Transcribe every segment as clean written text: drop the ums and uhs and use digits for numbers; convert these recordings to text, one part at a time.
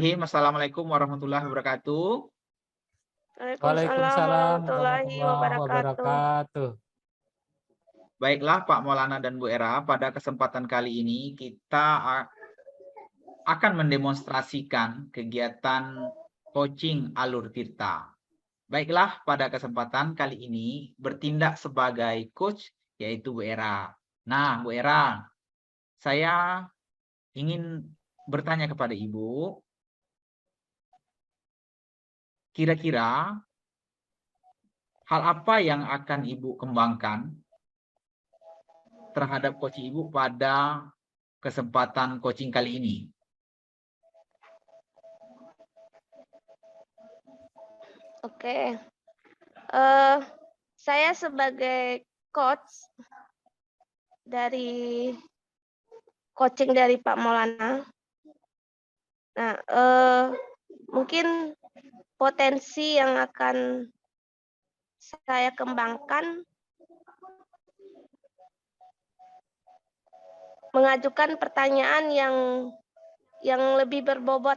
Bismillahirrahmanirrahim. Assalamualaikum warahmatullahi wabarakatuh. Waalaikumsalam Waalaikumsalam warahmatullahi warahmatullahi wabarakatuh. wabarakatuh. Baiklah Pak Maulana dan Bu Era, pada kesempatan kali ini kita akan mendemonstrasikan kegiatan coaching alur tirta. Baiklah, pada kesempatan kali ini bertindak sebagai coach yaitu Bu Era. Nah, Bu Era, saya ingin bertanya kepada Ibu, kira-kira hal apa yang akan Ibu kembangkan terhadap coaching Ibu pada kesempatan coaching kali ini? Oke. Saya sebagai coach dari coaching dari Pak Maulana. Nah, mungkin potensi yang akan saya kembangkan mengajukan pertanyaan yang lebih berbobot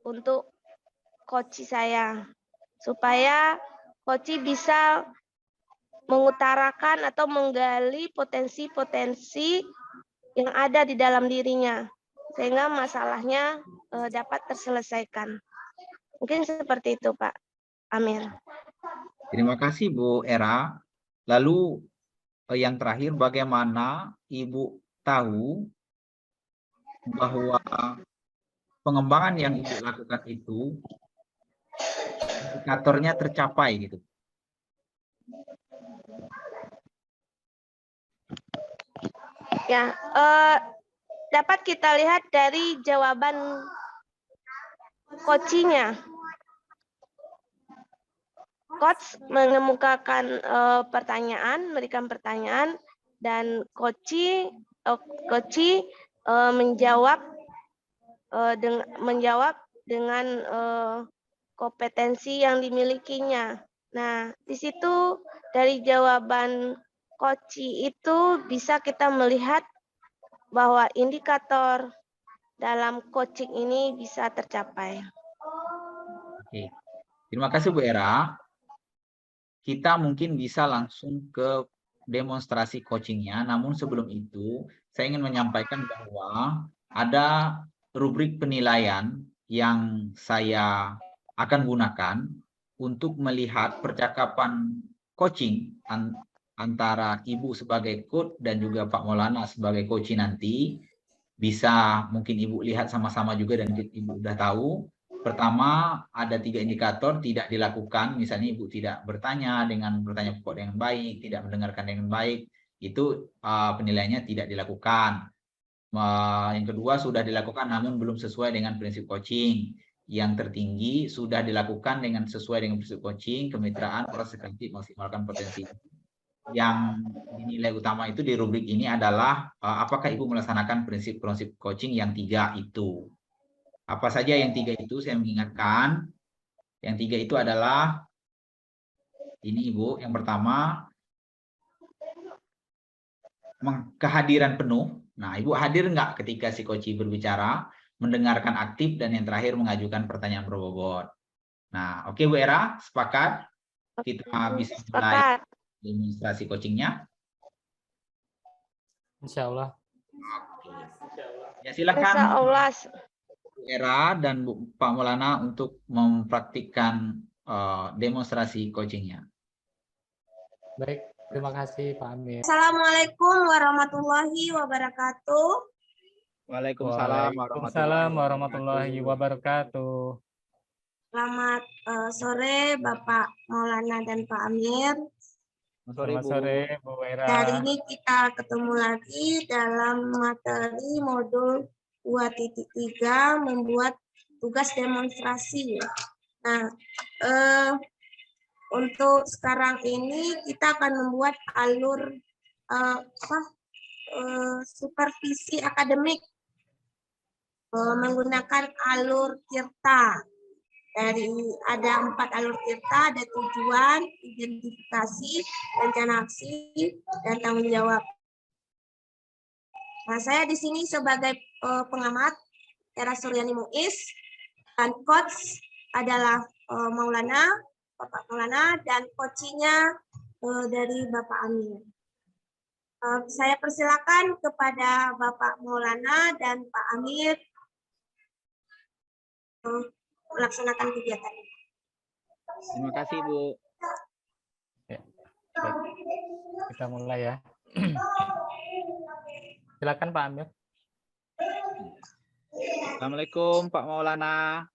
untuk coach saya, supaya coach bisa mengutarakan atau menggali potensi-potensi yang ada di dalam dirinya, sehingga masalahnya dapat terselesaikan. Mungkin seperti itu, Pak Amir. Terima kasih Bu Era. Lalu yang terakhir, bagaimana Ibu tahu bahwa pengembangan yang Ibu lakukan itu indikatornya tercapai gitu? Ya, dapat kita lihat dari jawaban coaching-nya. Coach mengemukakan pertanyaan, memberikan pertanyaan, dan coach menjawab dengan kompetensi yang dimilikinya. Nah, di situ dari jawaban coach itu bisa kita melihat bahwa indikator dalam coaching ini bisa tercapai. Oke. Terima kasih Bu Era. Kita mungkin bisa langsung ke demonstrasi coachingnya, namun sebelum itu saya ingin menyampaikan bahwa ada rubrik penilaian yang saya akan gunakan untuk melihat percakapan coaching antara Ibu sebagai coach dan juga Pak Maulana sebagai coach nanti. Bisa mungkin Ibu lihat sama-sama juga dan Ibu udah tahu. Pertama, ada 3 indikator tidak dilakukan, misalnya Ibu tidak bertanya dengan bertanya pokok dengan baik, tidak mendengarkan dengan baik, itu penilaiannya tidak dilakukan. Yang kedua, sudah dilakukan namun belum sesuai dengan prinsip coaching. Yang tertinggi, sudah dilakukan dengan sesuai dengan prinsip coaching, kemitraan, proses kreatif, maksimalkan potensi. Yang dinilai utama itu di rubrik ini adalah apakah Ibu melaksanakan prinsip-prinsip coaching yang 3 itu. Apa saja yang 3 itu? Saya mengingatkan. Yang 3 itu adalah ini Ibu. Yang pertama, kehadiran penuh. Nah, Ibu hadir nggak ketika si coach berbicara, mendengarkan aktif, dan yang terakhir mengajukan pertanyaan berbobot. Nah, oke Bu Era, sepakat? Kita bisa mulai demonstrasi coachingnya. Insya Allah. Oke. Ya, silakan Bu Era dan Pak Maulana untuk mempraktikkan demonstrasi coachingnya. Baik, terima kasih Pak Amir. Assalamualaikum warahmatullahi wabarakatuh. Waalaikumsalam warahmatullahi wabarakatuh. Selamat sore Bapak Maulana dan Pak Amir. Selamat sore Bu Era. Hari ini kita ketemu lagi dalam materi modul 2.3 membuat tugas demonstrasi. Nah, untuk sekarang ini kita akan membuat alur supervisi akademik menggunakan alur tirta. Ada 4 alur tirta, ada tujuan, identifikasi, rencana aksi, dan tanggung jawab. Nah, saya di sini sebagai pengamat Era Suryani Muiz, dan coach adalah Maulana, Bapak Maulana, dan coachnya dari Bapak Amir. Saya persilakan kepada Bapak Maulana dan Pak Amir melaksanakan kegiatan ini. Terima kasih, Bu. Ya, baik. Kita mulai ya. Silakan Pak Amir. Assalamualaikum, Pak Maulana.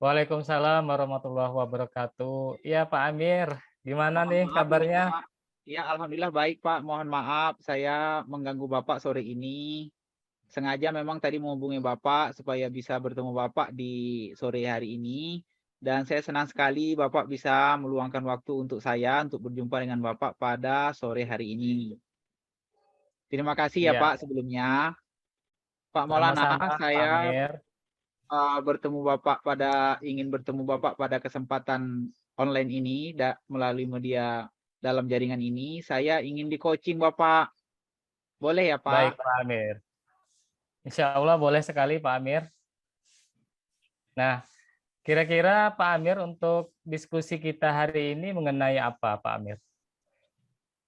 Waalaikumsalam warahmatullahi wabarakatuh. Iya Pak Amir, gimana nih Maaf, kabarnya? Pak. Ya, alhamdulillah baik, Pak. Mohon maaf saya mengganggu Bapak sore ini. Sengaja memang tadi menghubungi Bapak supaya bisa bertemu Bapak di sore hari ini. Dan saya senang sekali Bapak bisa meluangkan waktu untuk saya untuk berjumpa dengan Bapak pada sore hari ini. Terima kasih ya Iya, Pak sebelumnya. Pak Maulana, sama-sama Pak saya Amir. ingin bertemu Bapak pada kesempatan online ini melalui media dalam jaringan ini. Saya ingin di-coaching Bapak. Boleh ya Baik Pak? Pak Amir. Insya Allah boleh sekali Pak Amir. Nah, kira-kira Pak Amir untuk diskusi kita hari ini mengenai apa Pak Amir?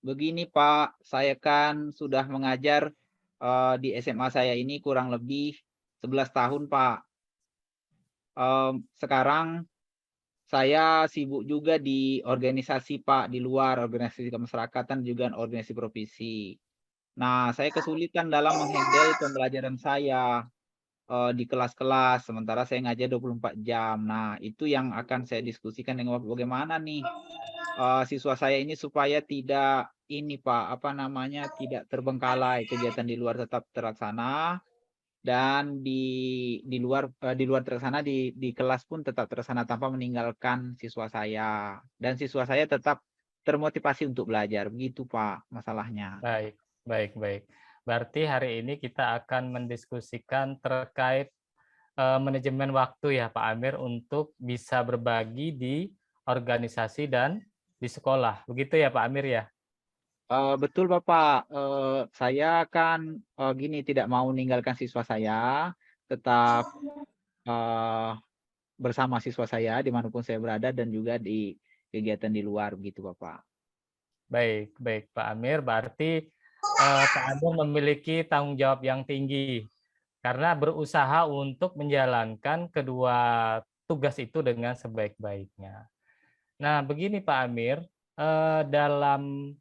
Begini Pak, saya kan sudah mengajar di SMA saya ini kurang lebih 11 tahun Pak. Sekarang saya sibuk juga di organisasi Pak, di luar organisasi kemasyarakatan juga organisasi provinsi. Nah, saya kesulitan dalam menghandle pembelajaran saya di kelas-kelas, sementara saya ngajar 24 jam. Nah, itu yang akan saya diskusikan dengan Bapak, bagaimana nih siswa saya ini supaya tidak ini Pak, tidak terbengkalai, kegiatan di luar tetap terlaksana, dan di luar terlaksana, di kelas pun tetap terlaksana tanpa meninggalkan siswa saya, dan siswa saya tetap termotivasi untuk belajar. Begitu Pak masalahnya. Baik, baik, baik. Berarti hari ini kita akan mendiskusikan terkait manajemen waktu ya Pak Amir untuk bisa berbagi di organisasi dan di sekolah. Begitu ya Pak Amir ya? Betul Bapak, saya kan gini, tidak mau meninggalkan siswa saya, tetap bersama siswa saya dimanapun saya berada dan juga di kegiatan di luar begitu Bapak. Baik, baik Pak Amir. Berarti Pak Amir memiliki tanggung jawab yang tinggi karena berusaha untuk menjalankan kedua tugas itu dengan sebaik-baiknya. Nah, begini Pak Amir, dalam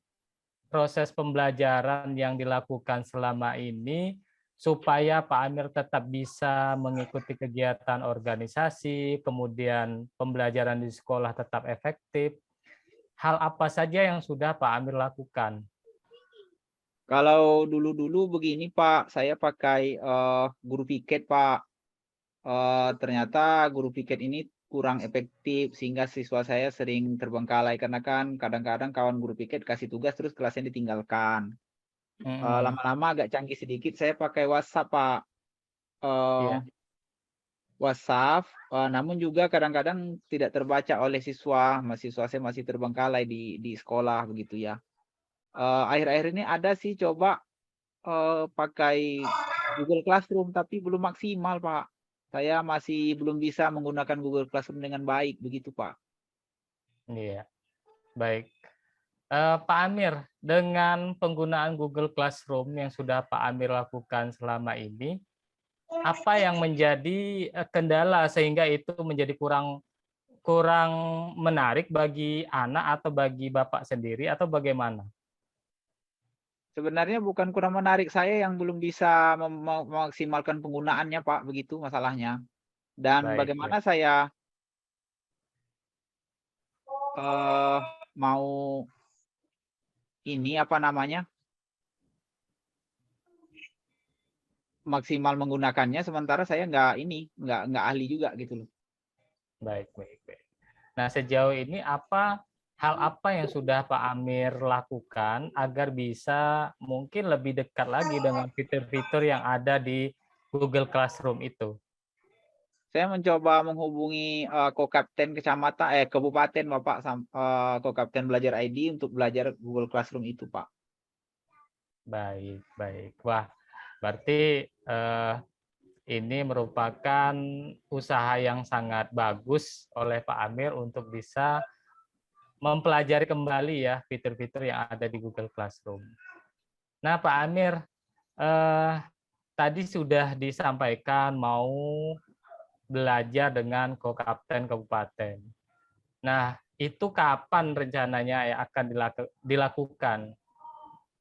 proses pembelajaran yang dilakukan selama ini supaya Pak Amir tetap bisa mengikuti kegiatan organisasi, kemudian pembelajaran di sekolah tetap efektif. Hal apa saja yang sudah Pak Amir lakukan? Kalau dulu-dulu begini Pak, saya pakai guru piket Pak. Ternyata guru piket ini kurang efektif sehingga siswa saya sering terbengkalai karena kan kadang-kadang kawan guru piket kasih tugas terus kelasnya ditinggalkan. Lama-lama agak canggih sedikit, saya pakai WhatsApp Pak. Iya. WhatsApp, namun juga kadang-kadang tidak terbaca oleh siswa. Mahasiswa saya masih terbengkalai di sekolah begitu ya. Akhir-akhir ini ada sih coba pakai Google Classroom, tapi belum maksimal Pak. Saya masih belum bisa menggunakan Google Classroom dengan baik begitu Pak. Iya, baik. Pak Amir, dengan penggunaan Google Classroom yang sudah Pak Amir lakukan selama ini, apa yang menjadi kendala sehingga itu menjadi kurang menarik bagi anak atau bagi Bapak sendiri atau bagaimana? Sebenarnya bukan kurang menarik, saya yang belum bisa memaksimalkan penggunaannya Pak, begitu masalahnya. Dan Baik, baik. bagaimana saya mau ini maksimal menggunakannya, sementara saya nggak ahli juga gitu loh. Baik, baik, baik. Nah, sejauh ini hal apa yang sudah Pak Amir lakukan agar bisa mungkin lebih dekat lagi dengan fitur-fitur yang ada di Google Classroom itu? Saya mencoba menghubungi Kokapten kabupaten Bapak, Kokapten Belajar ID untuk belajar Google Classroom itu Pak. Baik, baik. Wah, berarti ini merupakan usaha yang sangat bagus oleh Pak Amir untuk bisa mempelajari kembali ya fitur-fitur yang ada di Google Classroom. Nah, Pak Amir, tadi sudah disampaikan mau belajar dengan Kokapten Kabupaten. Nah, itu kapan rencananya yang akan dilakukan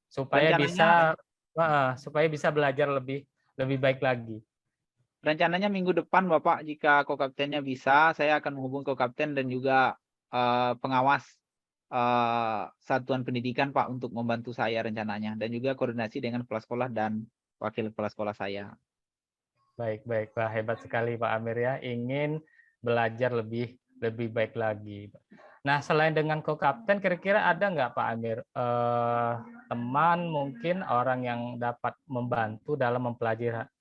supaya bisa belajar lebih baik lagi? Rencananya minggu depan, Bapak, jika Kokaptennya bisa, saya akan menghubungi Kokapten dan juga pengawas satuan pendidikan, Pak, untuk membantu saya rencananya, dan juga koordinasi dengan kepala sekolah dan wakil kepala sekolah saya. Baik, Pak. Hebat sekali Pak Amir ya, ingin belajar lebih baik lagi. Nah, selain dengan Kokapten, kira-kira ada nggak Pak Amir teman, mungkin orang yang dapat membantu dalam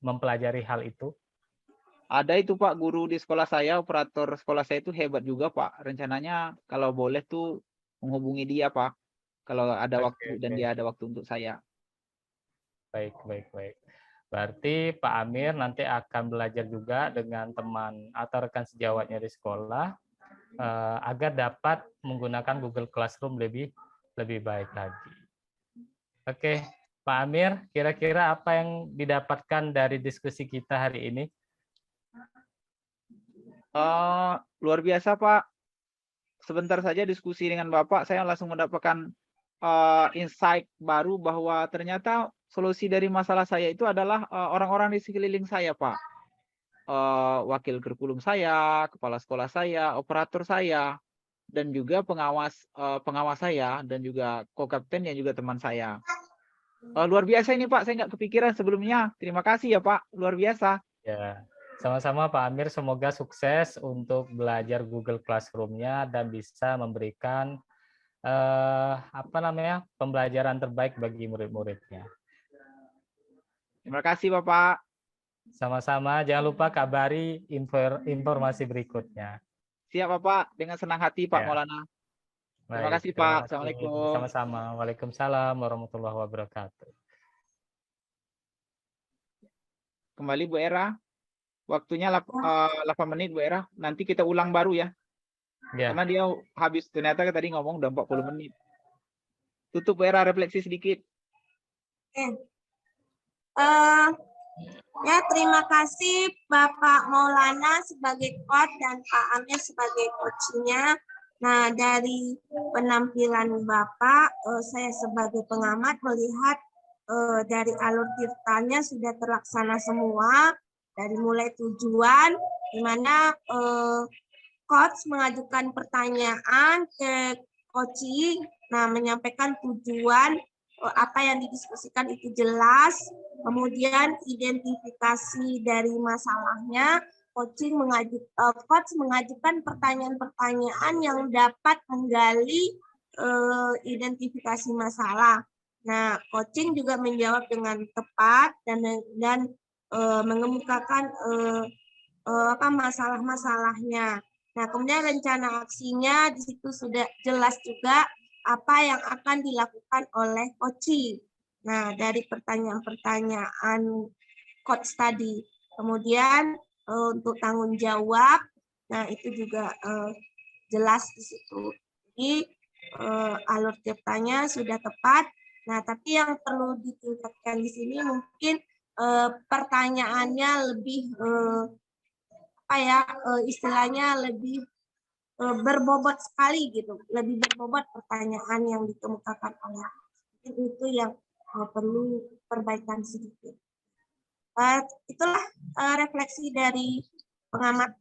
mempelajari hal itu? Ada itu, Pak, guru di sekolah saya, operator sekolah saya itu hebat juga, Pak. Rencananya kalau boleh tuh menghubungi dia, Pak. Kalau ada waktu dan dia ada waktu untuk saya. Baik. Berarti Pak Amir nanti akan belajar juga dengan teman atau rekan sejawatnya di sekolah agar dapat menggunakan Google Classroom lebih baik lagi. Oke, Pak Amir, kira-kira apa yang didapatkan dari diskusi kita hari ini? Luar biasa, Pak. Sebentar saja diskusi dengan Bapak, saya langsung mendapatkan insight baru bahwa ternyata solusi dari masalah saya itu adalah orang-orang di sekeliling saya, Pak. Wakil kurikulum saya, kepala sekolah saya, operator saya, dan juga pengawas saya, dan juga Kokapten yang juga teman saya. Luar biasa ini, Pak. Saya nggak kepikiran sebelumnya. Terima kasih ya, Pak. Luar biasa. Ya, sama-sama Pak Amir. Semoga sukses untuk belajar Google Classroom-nya dan bisa memberikan pembelajaran terbaik bagi murid-muridnya. Terima kasih, Bapak. Sama-sama. Jangan lupa kabari informasi berikutnya. Siap, Bapak. Dengan senang hati, Pak Maulana. Terima kasih, Pak. Assalamualaikum. Sama-sama. Waalaikumsalam warahmatullahi wabarakatuh. Kembali Bu Era. Waktunya 8 menit, Bu Era. Nanti kita ulang baru ya. Karena dia habis, ternyata tadi ngomong udah 40 menit. Tutup, Bu Era, refleksi sedikit. Ya, terima kasih Bapak Maulana sebagai coach dan Pak Amir sebagai coachnya. Nah, dari penampilan Bapak, saya sebagai pengamat melihat dari alur tirtanya sudah terlaksana semua, dari mulai tujuan, di mana coach mengajukan pertanyaan ke coaching, nah menyampaikan tujuan, apa yang didiskusikan itu jelas, kemudian identifikasi dari masalahnya, coach mengajukan pertanyaan-pertanyaan yang dapat menggali identifikasi masalah. Nah, coaching juga menjawab dengan tepat dan mengemukakan masalah-masalahnya. Nah, kemudian rencana aksinya di situ sudah jelas juga apa yang akan dilakukan oleh coaching. Nah, dari pertanyaan-pertanyaan coach tadi. Kemudian untuk tanggung jawab, nah itu juga jelas di situ. Jadi alur tirtanya sudah tepat. Nah, tapi yang perlu ditingkatkan di sini mungkin pertanyaannya lebih istilahnya lebih berbobot sekali gitu, lebih berbobot pertanyaan yang dikemukakan oleh itu yang perlu perbaikan sedikit. Itulah refleksi dari pengamat.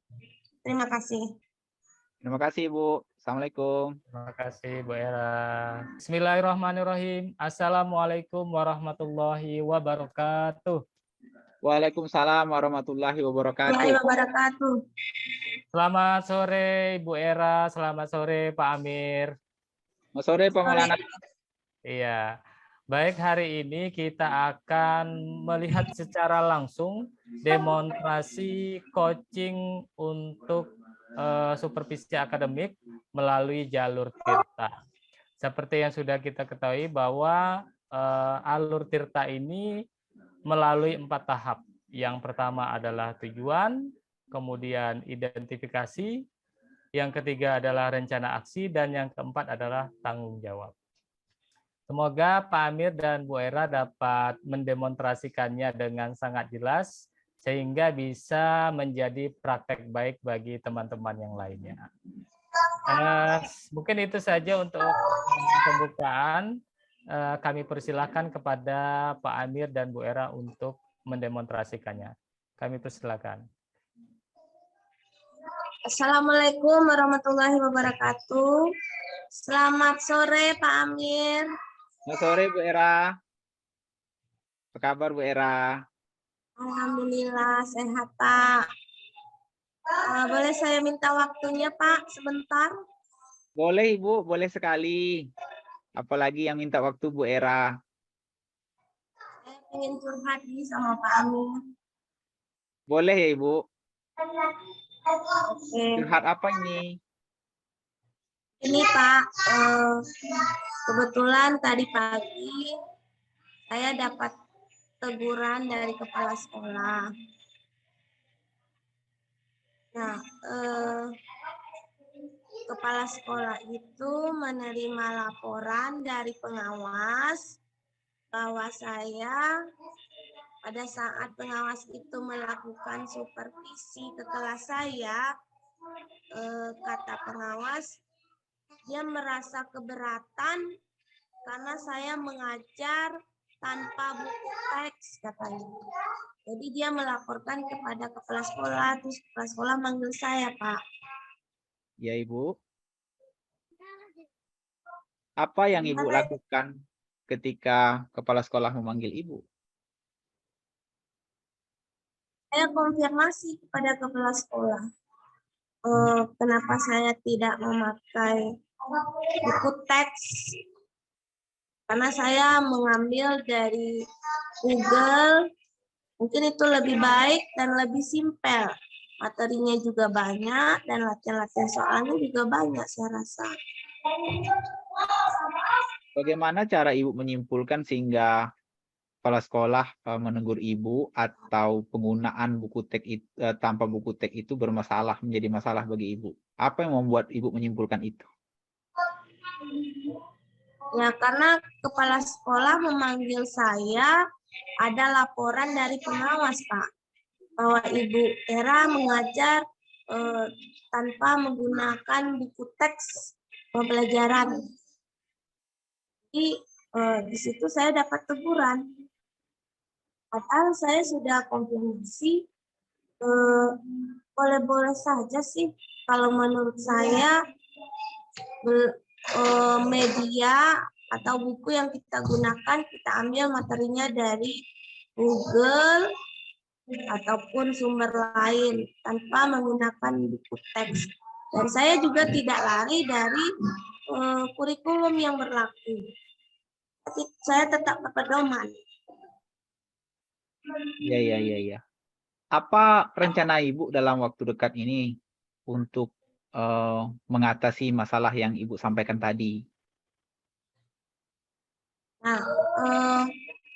Terima kasih. Terima kasih, Bu. Assalamualaikum. Terima kasih, Bu Era. Bismillahirrahmanirrahim. Assalamualaikum warahmatullahi wabarakatuh. Waalaikumsalam warahmatullahi wabarakatuh. Selamat sore, Bu Era. Selamat sore, Pak Amir. Selamat sore, Pak Maulana. Iya. Baik, hari ini kita akan melihat secara langsung demonstrasi coaching untuk supervisi akademik melalui jalur Tirta. Seperti yang sudah kita ketahui bahwa alur Tirta ini melalui 4 tahap. Yang pertama adalah tujuan, kemudian identifikasi, yang ketiga adalah rencana aksi, dan yang keempat adalah tanggung jawab. Semoga Pak Amir dan Bu Era dapat mendemonstrasikannya dengan sangat jelas, sehingga bisa menjadi praktek baik bagi teman-teman yang lainnya. Mungkin itu saja untuk pembukaan. Kami persilakan kepada Pak Amir dan Bu Era untuk mendemonstrasikannya. Kami persilakan. Assalamualaikum warahmatullahi wabarakatuh. Selamat sore Pak Amir. Selamat sore Bu Era. Apa kabar Bu Era? Alhamdulillah sehat Pak. Boleh saya minta waktunya Pak sebentar? Boleh Ibu, boleh sekali. Apalagi yang minta waktu Bu Era. Saya ingin curhat nih sama Pak Amir. Boleh ya Ibu? Oke. Curhat apa ini? Ini Pak, kebetulan tadi pagi saya dapat teguran dari kepala sekolah. Nah, kepala sekolah itu menerima laporan dari pengawas bahwa saya pada saat pengawas itu melakukan supervisi ke kelas saya, kata pengawas, dia merasa keberatan karena saya mengajar tanpa buku teks katanya. Jadi dia melaporkan kepada kepala sekolah, terus kepala sekolah manggil saya, Pak. Ya Ibu. Apa yang Ibu lakukan ketika kepala sekolah memanggil Ibu? Saya konfirmasi kepada kepala sekolah. Kenapa saya tidak memakai buku teks? Karena saya mengambil dari Google, mungkin itu lebih baik dan lebih simpel. Materinya juga banyak dan latihan-latihan soalnya juga banyak saya rasa. Bagaimana cara Ibu menyimpulkan sehingga kepala sekolah menegur Ibu atau penggunaan buku teks tanpa buku teks itu bermasalah, menjadi masalah bagi Ibu? Apa yang membuat Ibu menyimpulkan itu? Ya, karena kepala sekolah memanggil saya, ada laporan dari pengawas, Pak, bahwa Ibu Era mengajar tanpa menggunakan buku teks pembelajaran. Jadi di situ saya dapat teguran. Padahal saya sudah konfirmasi, boleh-boleh saja sih kalau menurut saya media atau buku yang kita gunakan, kita ambil materinya dari Google ataupun sumber lain tanpa menggunakan buku teks. Dan saya juga tidak lari dari kurikulum yang berlaku. Saya tetap berpedoman. Ya. Apa rencana Ibu dalam waktu dekat ini untuk mengatasi masalah yang Ibu sampaikan tadi? Nah,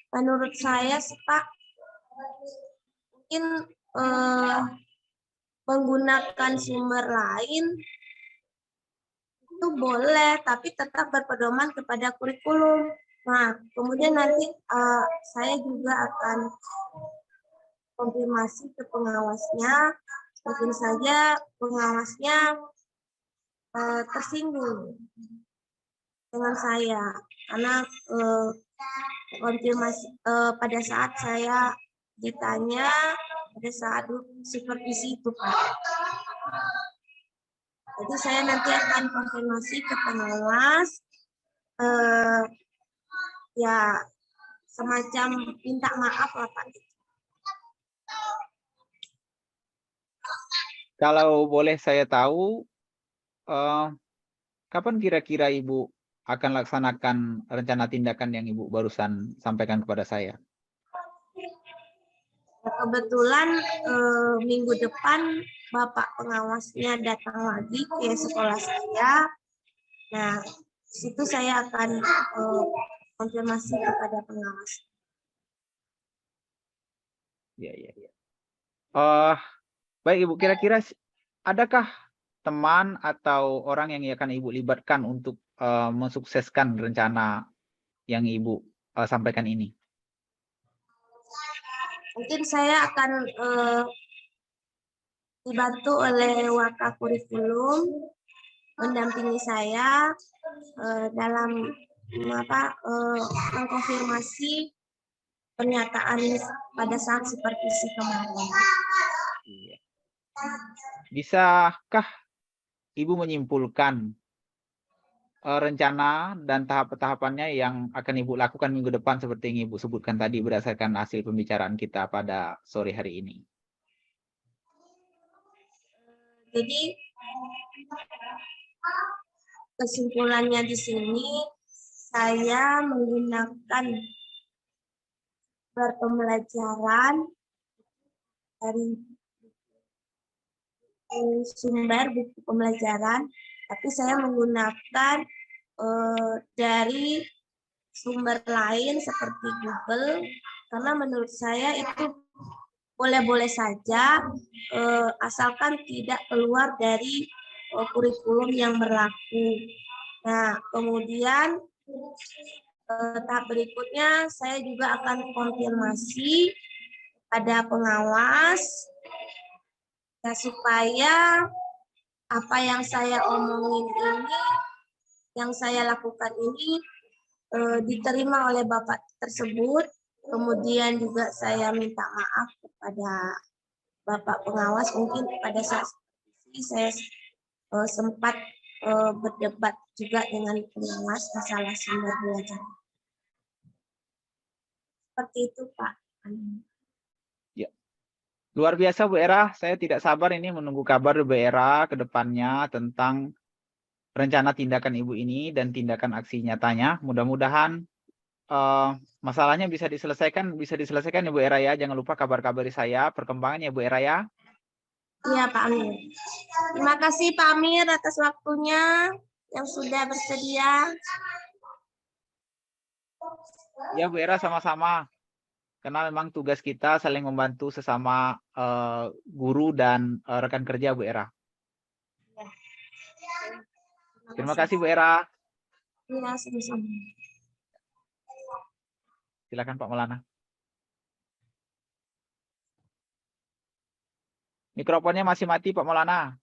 menurut saya sih Pak, mungkin menggunakan sumber lain itu boleh, tapi tetap berpedoman kepada kurikulum. Nah, kemudian nanti saya juga akan konfirmasi ke pengawasnya, mungkin saja pengawasnya tersinggung dengan saya, karena konfirmasi pada saat saya ditanya pada saat supervisi itu Pak. Jadi saya nanti akan konfirmasi ke pengawas, ya semacam minta maaf lah Pak. Kalau boleh saya tahu, kapan kira-kira Ibu akan laksanakan rencana tindakan yang Ibu barusan sampaikan kepada saya? Kebetulan minggu depan Bapak pengawasnya datang lagi ke sekolah saya. Nah, situ saya akan konfirmasi kepada pengawas. Ya, ya, ya. Baik Ibu, kira-kira adakah teman atau orang yang akan Ibu libatkan untuk mensukseskan rencana yang Ibu sampaikan ini? Mungkin saya akan dibantu oleh Wakakurikulum mendampingi saya dalam mengkonfirmasi pernyataan pada saat supervisi kemarin. Bisakah Ibu menyimpulkan rencana dan tahap-tahapannya yang akan Ibu lakukan minggu depan seperti yang Ibu sebutkan tadi berdasarkan hasil pembicaraan kita pada sore hari ini? Jadi kesimpulannya di sini saya menggunakan pembelajaran dari sumber buku pembelajaran, tapi saya menggunakan dari sumber lain seperti Google, karena menurut saya itu boleh-boleh saja asalkan tidak keluar dari kurikulum yang berlaku. Nah, kemudian tahap berikutnya saya juga akan konfirmasi pada pengawas ya, supaya apa yang saya omongin ini, yang saya lakukan ini diterima oleh Bapak tersebut. Kemudian juga saya minta maaf kepada Bapak pengawas, mungkin pada saat ini saya sempat berdebat juga dengan pengawas masalah sumber belajar. Seperti itu, Pak. Ya. Luar biasa Bu Era, saya tidak sabar ini menunggu kabar Bu Era ke depannya tentang rencana tindakan Ibu ini dan tindakan aksi nyatanya. Mudah-mudahan masalahnya bisa diselesaikan Ibu Era ya. Jangan lupa kabar-kabari saya perkembangannya Bu Era ya. Iya Pak Amir. Terima kasih Pak Amir atas waktunya yang sudah bersedia. Ya Bu Era, sama-sama. Karena memang tugas kita saling membantu sesama guru dan rekan kerja Bu Era. Terima kasih Bu Era. Iya, sama-sama. Silakan Pak Maulana. Mikrofonnya masih mati Pak Maulana.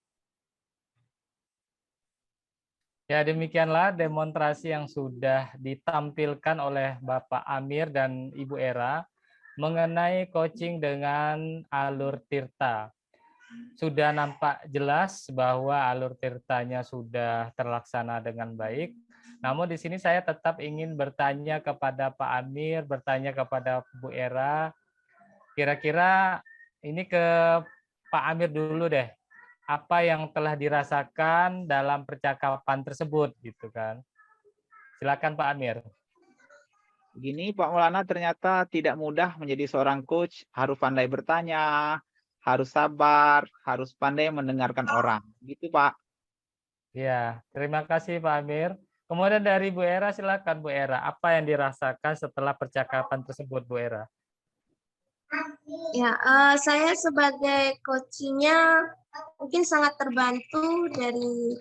Ya, demikianlah demonstrasi yang sudah ditampilkan oleh Bapak Amir dan Ibu Era mengenai coaching dengan alur tirta. Sudah nampak jelas bahwa alur tirtanya sudah terlaksana dengan baik. Namun di sini saya tetap ingin bertanya kepada Pak Amir, bertanya kepada Bu Era. Kira-kira ini ke Pak Amir dulu deh. Apa yang telah dirasakan dalam percakapan tersebut gitu kan. Silakan Pak Amir. Begini Pak Maulana, ternyata tidak mudah menjadi seorang coach, harus pandai bertanya, harus sabar, harus pandai mendengarkan orang. Gitu Pak. Ya, terima kasih Pak Amir. Kemudian dari Bu Era, silakan Bu Era. Apa yang dirasakan setelah percakapan tersebut Bu Era? Ya, saya sebagai coachingnya mungkin sangat terbantu dari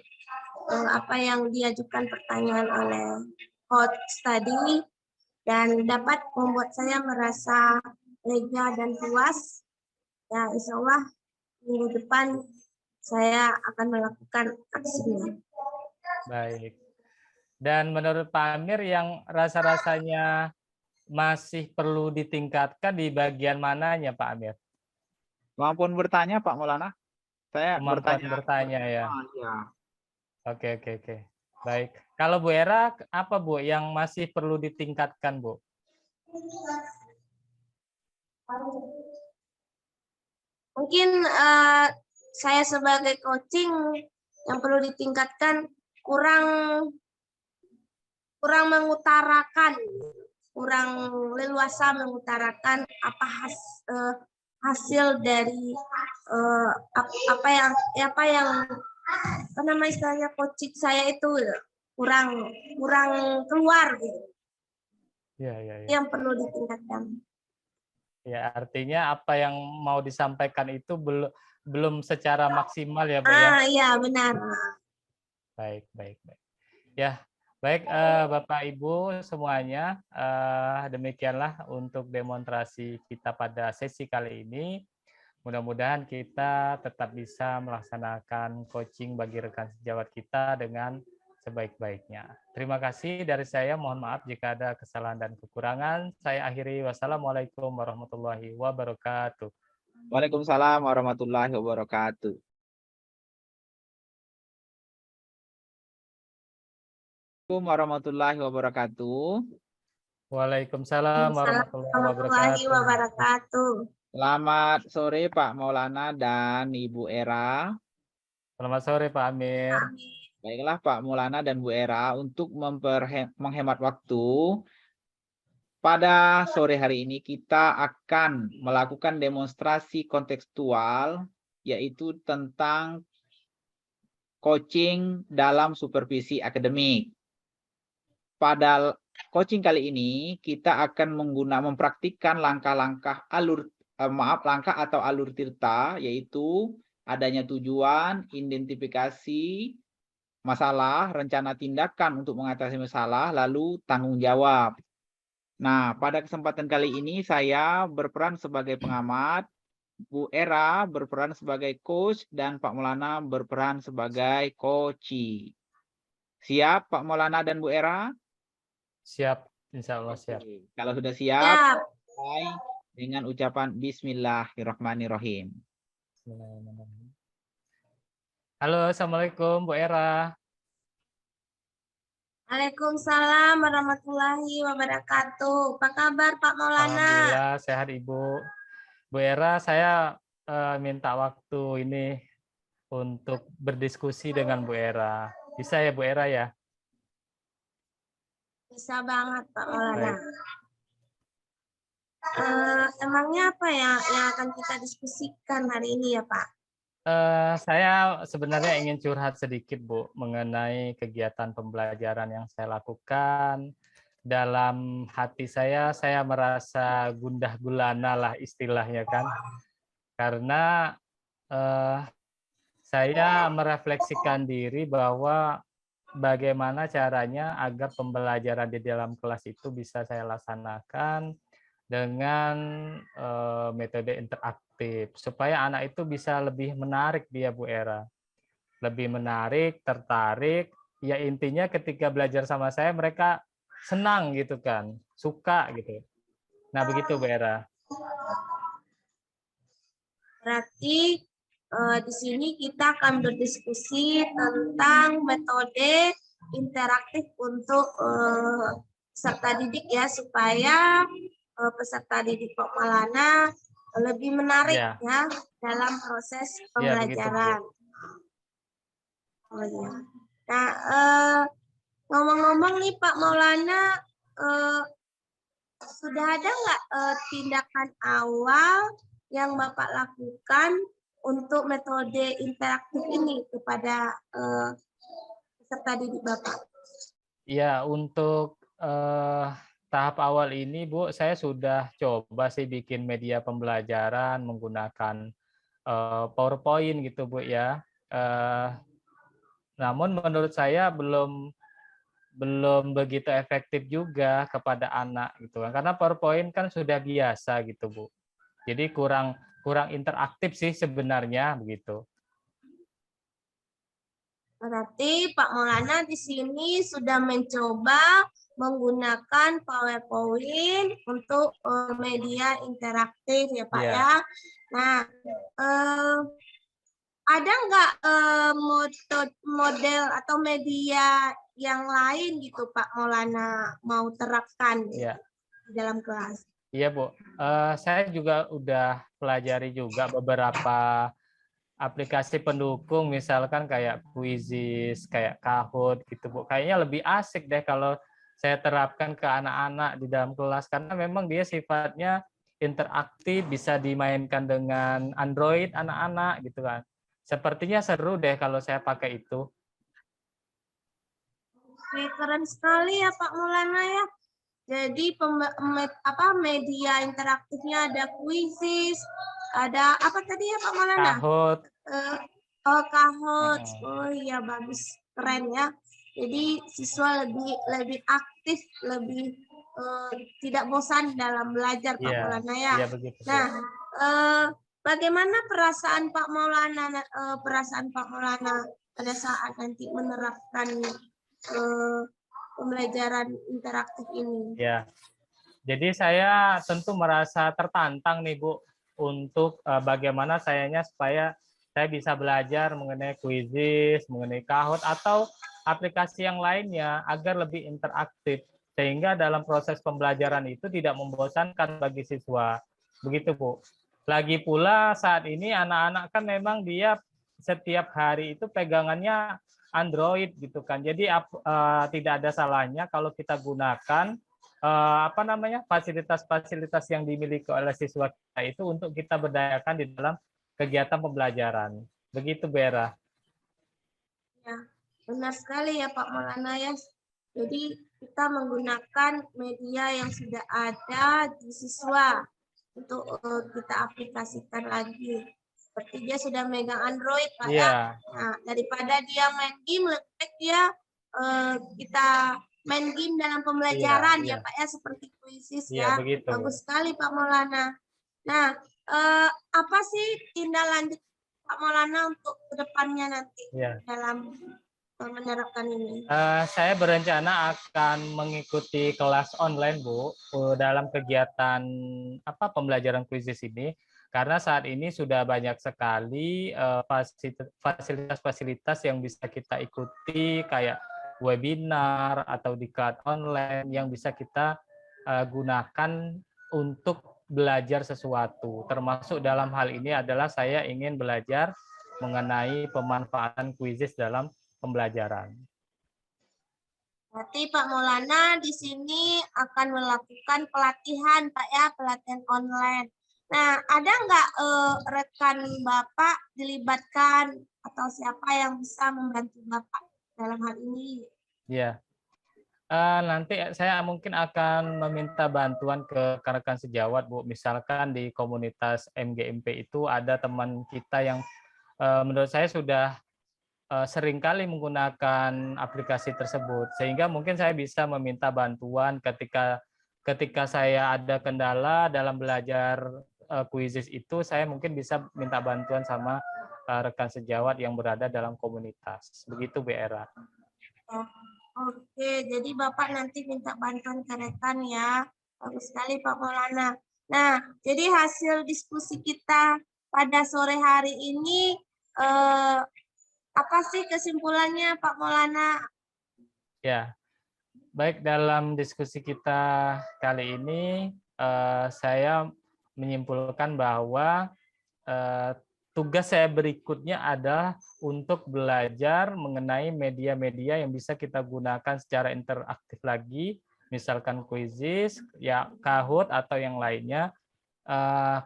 apa yang diajukan pertanyaan oleh coach tadi, dan dapat membuat saya merasa lega dan puas. Ya, insya Allah minggu depan saya akan melakukan aksinya. Baik. Dan menurut Pak Amir yang rasa-rasanya masih perlu ditingkatkan di bagian mananya Pak Amir? Kemampuan bertanya Pak Maulana. Saya Kemampuan bertanya ya. Ya. Oke. Baik. Kalau Bu Era, apa Bu yang masih perlu ditingkatkan Bu? Mungkin saya sebagai coaching yang perlu ditingkatkan kurang mengutarakan, kurang leluasa mengutarakan apa hasil dari apa yang nama istilahnya coaching saya itu kurang keluar gitu. Ya. Yang perlu ditingkatkan. Ya, artinya apa yang mau disampaikan itu belum secara maksimal ya, Bu ya. Iya benar. Baik, baik, baik. Ya, baik Bapak Ibu semuanya, demikianlah untuk demonstrasi kita pada sesi kali ini. Mudah-mudahan kita tetap bisa melaksanakan coaching bagi rekan sejawat kita dengan sebaik-baiknya. Terima kasih dari saya. Mohon maaf jika ada kesalahan dan kekurangan. Saya akhiri. Wassalamualaikum warahmatullahi wabarakatuh. Waalaikumsalam warahmatullahi wabarakatuh. Assalamualaikum warahmatullahi wabarakatuh. Waalaikumsalam warahmatullahi Warahmatullahi wabarakatuh. wabarakatuh. Selamat sore Pak Maulana dan Ibu Era. Selamat sore Pak Amir. Baiklah Pak Maulana dan Bu Era, untuk menghemat waktu, pada sore hari ini kita akan melakukan demonstrasi kontekstual, yaitu tentang coaching dalam supervisi akademik. Pada coaching kali ini kita akan mempraktikkan langkah-langkah langkah atau alur tirta, yaitu adanya tujuan, identifikasi masalah, rencana tindakan untuk mengatasi masalah, lalu tanggung jawab. Nah, pada kesempatan kali ini saya berperan sebagai pengamat, Bu Era berperan sebagai coach, dan Pak Maulana berperan sebagai coachee. Siap Pak Maulana dan Bu Era? Siap, insya Allah siap. Oke. Kalau sudah siap, mulai dengan ucapan Bismillahirrahmanirrahim. Halo, Assalamualaikum Bu Era. Waalaikumsalam warahmatullahi wabarakatuh. Apa kabar Pak Maulana? Alhamdulillah sehat Ibu. Bu Era, saya minta waktu ini untuk berdiskusi dengan Bu Era. Bisa ya Bu Era ya? Bisa banget Pak Maulana. Baik. Emangnya apa yang akan kita diskusikan hari ini ya Pak? Saya sebenarnya ingin curhat sedikit Bu mengenai kegiatan pembelajaran yang saya lakukan. Dalam hati saya merasa gundah gulana lah istilahnya kan. Karena saya merefleksikan diri bahwa bagaimana caranya agar pembelajaran di dalam kelas itu bisa saya laksanakan dengan metode interaktif supaya anak itu bisa lebih menarik dia Bu Era. Lebih menarik, tertarik, ya intinya ketika belajar sama saya mereka senang gitu kan, suka gitu. Nah, begitu Bu Era. Berarti di sini kita akan berdiskusi tentang metode interaktif untuk peserta didik ya, supaya peserta didik Pak Maulana lebih menarik ya dalam proses pembelajaran. Nah, ngomong-ngomong nih Pak Maulana, sudah ada nggak tindakan awal yang Bapak lakukan untuk metode interaktif ini kepada peserta didik Bapak? Ya, untuk tahap awal ini, Bu, saya sudah coba sih bikin media pembelajaran menggunakan PowerPoint gitu, Bu ya. Namun menurut saya belum begitu efektif juga kepada anak gitu kan. Karena PowerPoint kan sudah biasa gitu, Bu. Jadi kurang interaktif sih sebenarnya begitu. Berarti Pak Maulana di sini sudah mencoba menggunakan PowerPoint untuk media interaktif ya Pak ya. Nah, ada nggak model atau media yang lain gitu Pak Maulana mau terapkan di dalam kelas? Iya Bu, saya juga udah pelajari juga beberapa aplikasi pendukung, misalkan kayak Quizizz, kayak Kahoot gitu Bu. Kayaknya lebih asik deh kalau saya terapkan ke anak-anak di dalam kelas, karena memang dia sifatnya interaktif, bisa dimainkan dengan Android anak-anak gitu kan. Sepertinya seru deh kalau saya pakai itu. Oke, keren sekali ya Pak Maulana ya. Jadi media interaktifnya ada kuisis, ada apa tadi ya Pak Maulana? Kahoot. Kahoot. Heeh. Oh iya bagus, keren ya. Jadi siswa lebih aktif, lebih tidak bosan dalam belajar Pak Iya, Maulana ya. iya begitu. Bu. Nah, bagaimana perasaan Pak Maulana pada saat nanti menerapkan pembelajaran interaktif ini? Ya, jadi saya tentu merasa tertantang nih Bu untuk bagaimana supaya saya bisa belajar mengenai Quizizz, mengenai Kahoot atau aplikasi yang lainnya agar lebih interaktif sehingga dalam proses pembelajaran itu tidak membosankan bagi siswa. Begitu Bu. Lagi pula saat ini anak-anak kan memang dia setiap hari itu pegangannya Android gitu kan. Jadi tidak ada salahnya kalau kita gunakan fasilitas-fasilitas yang dimiliki oleh siswa kita itu untuk kita berdayakan di dalam kegiatan pembelajaran. Begitu, Bera. Ya, benar sekali ya Pak Maulana ya. Jadi kita menggunakan media yang sudah ada di siswa untuk kita aplikasikan lagi. Seperti dia sudah megang Android Pak ya. Nah, daripada dia main game, lebih baik dia kita main game dalam pembelajaran ya Pak ya, seperti Quizizz ya. Begitu. Bagus sekali Pak Maulana. Nah, apa sih tindak lanjut Pak Maulana untuk kedepannya nanti dalam menerapkan ini? Saya berencana akan mengikuti kelas online, Bu, dalam kegiatan pembelajaran Quizizz ini. Karena saat ini sudah banyak sekali fasilitas-fasilitas yang bisa kita ikuti, kayak webinar atau diklat online yang bisa kita gunakan untuk belajar sesuatu. Termasuk dalam hal ini adalah saya ingin belajar mengenai pemanfaatan Quizizz dalam pembelajaran. Berarti Pak Maulana di sini akan melakukan pelatihan Pak ya, pelatihan online. Nah, ada nggak rekan Bapak dilibatkan atau siapa yang bisa membantu Bapak dalam hal ini? Ya, nanti saya mungkin akan meminta bantuan ke rekan sejawat, Bu. Misalkan di komunitas MGMP itu ada teman kita yang menurut saya sudah seringkali menggunakan aplikasi tersebut, sehingga mungkin saya bisa meminta bantuan ketika saya ada kendala dalam belajar Quizizz itu, saya mungkin bisa minta bantuan sama rekan sejawat yang berada dalam komunitas. Begitu, Bu Era. Oke, jadi Bapak nanti minta bantuan ke rekan ya. Bagus sekali Pak Maulana. Nah, jadi hasil diskusi kita pada sore hari ini apa sih kesimpulannya Pak Maulana? Ya, baik, dalam diskusi kita kali ini saya menyimpulkan bahwa tugas saya berikutnya adalah untuk belajar mengenai media-media yang bisa kita gunakan secara interaktif lagi, misalkan Quizizz, ya Kahoot atau yang lainnya.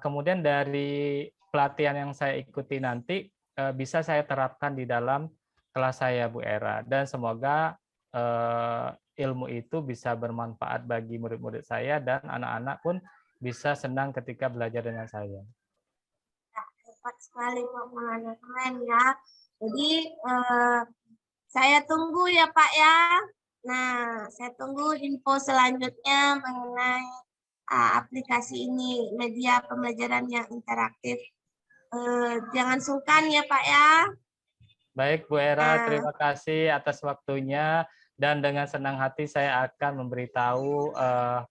Kemudian dari pelatihan yang saya ikuti nanti bisa saya terapkan di dalam kelas saya, Bu Era, dan semoga ilmu itu bisa bermanfaat bagi murid-murid saya dan anak-anak pun bisa senang ketika belajar dengan saya. Tepat sekali Pak Maulana, keren ya. Jadi saya tunggu ya Pak ya. Nah, saya tunggu info selanjutnya mengenai aplikasi ini, media pembelajaran yang interaktif. Jangan sungkan ya Pak ya. Baik Bu Era, terima kasih atas waktunya, dan dengan senang hati saya akan memberitahu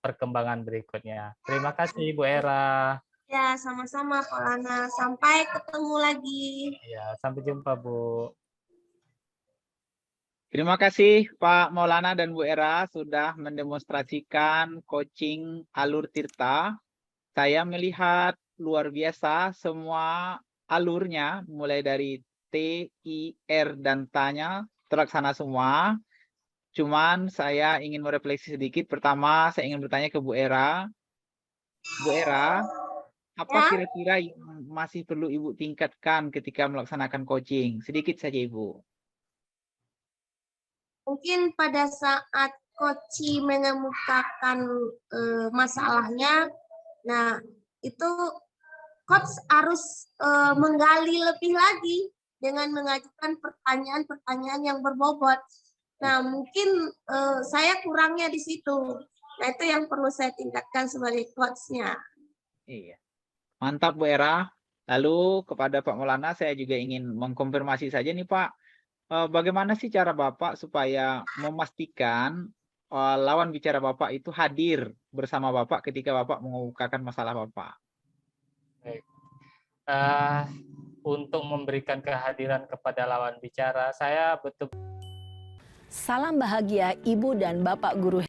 perkembangan berikutnya. Terima kasih Bu Era. Ya, sama-sama Pak Lana. Sampai ketemu lagi. Ya, sampai jumpa Bu. Terima kasih Pak Maulana dan Bu Era sudah mendemonstrasikan coaching Alur Tirta. Saya melihat luar biasa semua alurnya, mulai dari T, I, R, dan T-nya terlaksana semua. Cuman saya ingin merefleksi sedikit. Pertama, saya ingin bertanya ke Bu Era. Bu Era, apa kira-kira yang masih perlu Ibu tingkatkan ketika melaksanakan coaching? Sedikit saja Ibu. Mungkin pada saat Koci mengemukakan masalahnya, nah itu coach harus menggali lebih lagi dengan mengajukan pertanyaan-pertanyaan yang berbobot. Nah, mungkin saya kurangnya di situ. Nah, itu yang perlu saya tingkatkan sebagai coach-nya. Iya. Mantap Bu Era. Lalu kepada Pak Maulana saya juga ingin mengkonfirmasi saja nih Pak. Bagaimana sih cara Bapak supaya memastikan lawan bicara Bapak itu hadir bersama Bapak ketika Bapak mengemukakan masalah Bapak? Baik. Untuk memberikan kehadiran kepada lawan bicara, saya betul. Salam bahagia Ibu dan Bapak Guru